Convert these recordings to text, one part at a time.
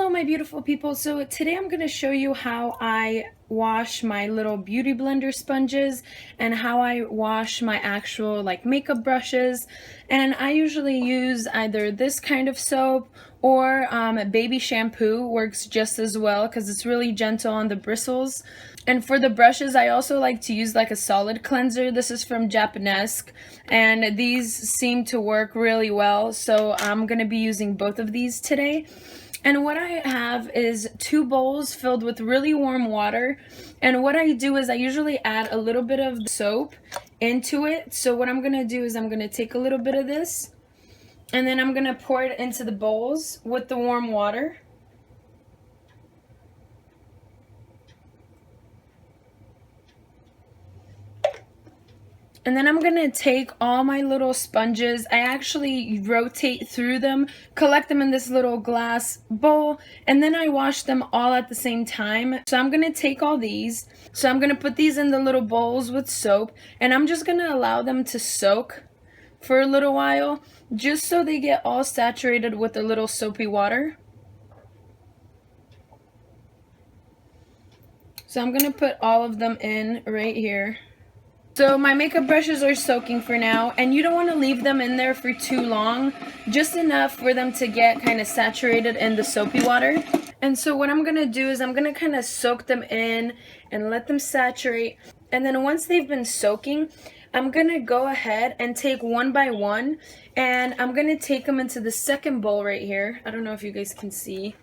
Hello my beautiful people. So today I'm going to show you how I wash my little beauty blender sponges and how I wash my actual makeup brushes. And I usually use either this kind of soap or baby shampoo works just as well because it's really gentle on the bristles. And for the brushes, I also like to use like a solid cleanser. This is from Japanesque, and these seem to work really well. So I'm going to be using both of these today. And what I have is 2 bowls filled with really warm water. And what I do is I usually add a little bit of soap into it. So what I'm going to do is I'm going to take a little bit of this and then I'm going to pour it into the bowls with the warm water. And then I'm going to take all my little sponges. I actually rotate through them, collect them in this little glass bowl, and then I wash them all at the same time. So I'm going to take all these. So I'm going to put these in the little bowls with soap, and I'm just going to allow them to soak for a little while, just so they get all saturated with the little soapy water. So I'm going to put all of them in right here. So my makeup brushes are soaking for now, and you don't want to leave them in there for too long, just enough for them to get kind of saturated in the soapy water. And so what I'm going to do is I'm going to kind of soak them in and let them saturate. And then once they've been soaking, I'm going to go ahead and take one by one, and I'm going to take them into the second bowl right here. I don't know if you guys can see.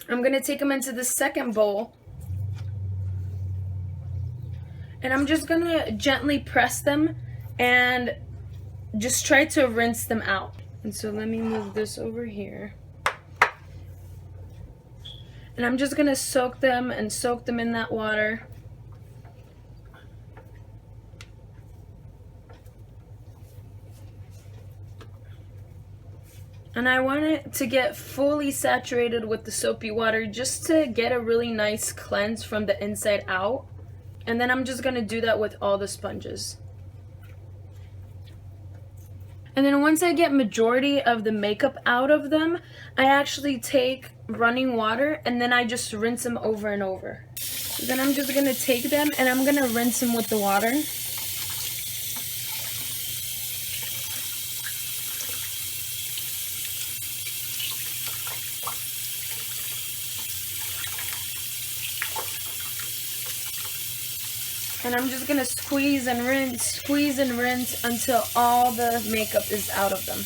I'm going to take them into the second bowl. And I'm just going to gently press them and just try to rinse them out. And so let me move this over here. And I'm just going to soak them in that water. And I want it to get fully saturated with the soapy water just to get a really nice cleanse from the inside out. And then I'm just going to do that with all the sponges. And then once I get majority of the makeup out of them, I actually take running water and then I just rinse them over and over. So then I'm just going to take them and I'm going to rinse them with the water. And I'm just going to squeeze and rinse until all the makeup is out of them.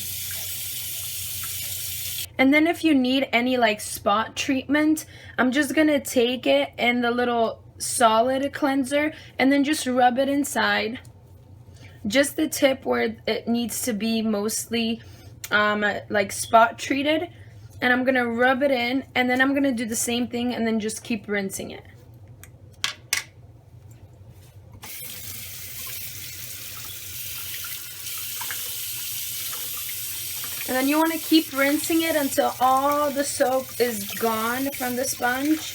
And then if you need any spot treatment, I'm just going to take it in the little solid cleanser and then just rub it inside. Just the tip where it needs to be mostly spot treated. And I'm going to rub it in and then I'm going to do the same thing and then just keep rinsing it. And then you want to keep rinsing it until all the soap is gone from the sponge.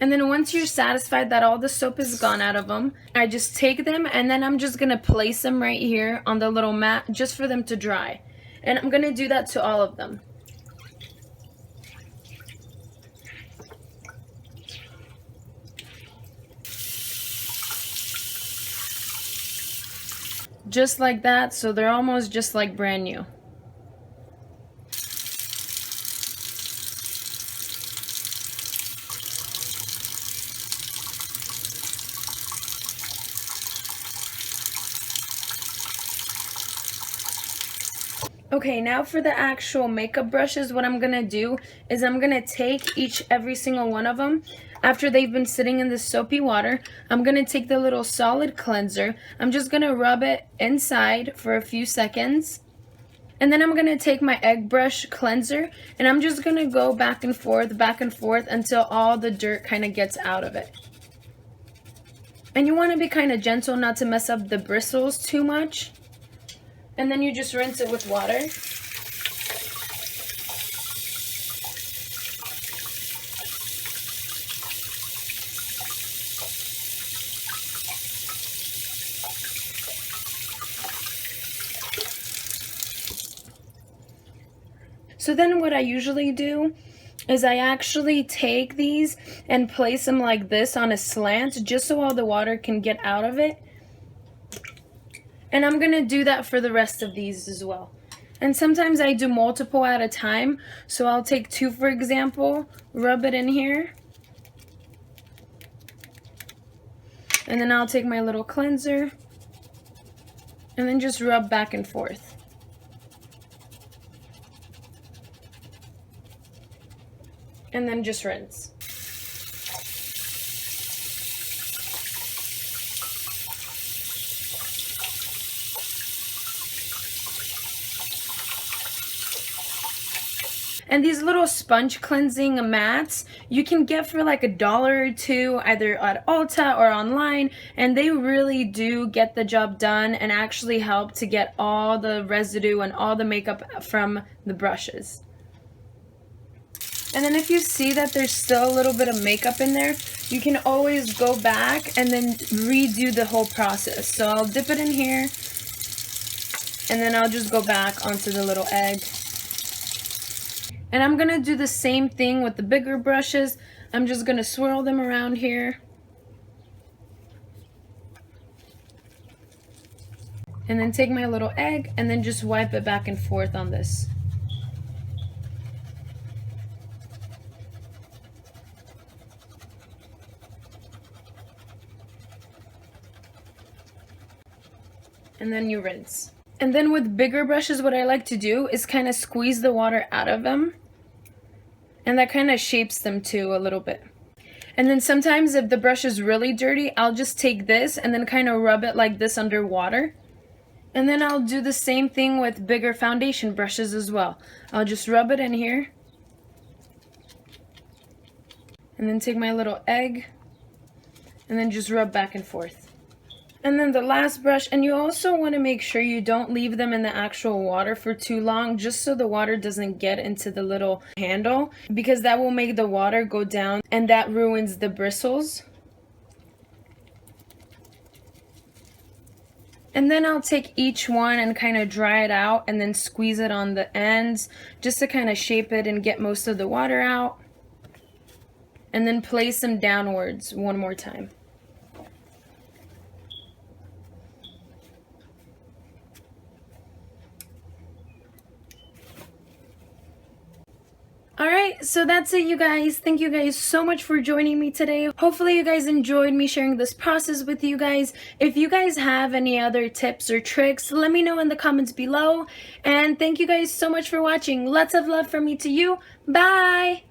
And then once you're satisfied that all the soap is gone out of them, I just take them and then I'm just going to place them right here on the little mat just for them to dry. And I'm going to do that to all of them. Just like that, so they're almost just like brand new. Okay, now for the actual makeup brushes, what I'm going to do is I'm going to take every single one of them. After they've been sitting in the soapy water, I'm going to take the little solid cleanser. I'm just going to rub it inside for a few seconds. And then I'm going to take my egg brush cleanser and I'm just going to go back and forth until all the dirt kind of gets out of it. And you want to be kind of gentle not to mess up the bristles too much. And then you just rinse it with water. So then what I usually do is I actually take these and place them like this on a slant just so all the water can get out of it. And I'm gonna do that for the rest of these as well. And sometimes I do multiple at a time. So I'll take 2, for example, rub it in here. And then I'll take my little cleanser and then just rub back and forth. And then just rinse. And these little sponge cleansing mats you can get for like $1 or $2 either at Ulta or online, and they really do get the job done and actually help to get all the residue and all the makeup from the brushes. And then if you see that there's still a little bit of makeup in there, you can always go back and then redo the whole process. So I'll dip it in here and then I'll just go back onto the little egg. And I'm gonna do the same thing with the bigger brushes. I'm just gonna swirl them around here. And then take my little egg and then just wipe it back and forth on this. And then you rinse. And then with bigger brushes, what I like to do is kind of squeeze the water out of them. And that kind of shapes them too a little bit. And then sometimes if the brush is really dirty, I'll just take this and then kind of rub it like this under water. And then I'll do the same thing with bigger foundation brushes as well. I'll just rub it in here. And then take my little egg and then just rub back and forth. And then the last brush, and you also want to make sure you don't leave them in the actual water for too long, just so the water doesn't get into the little handle, because that will make the water go down and that ruins the bristles. And then I'll take each one and kind of dry it out and then squeeze it on the ends just to kind of shape it and get most of the water out. And then place them downwards one more time. Alright, so that's it, you guys. Thank you guys so much for joining me today. Hopefully you guys enjoyed me sharing this process with you guys. If you guys have any other tips or tricks, let me know in the comments below. And thank you guys so much for watching. Lots of love from me to you. Bye!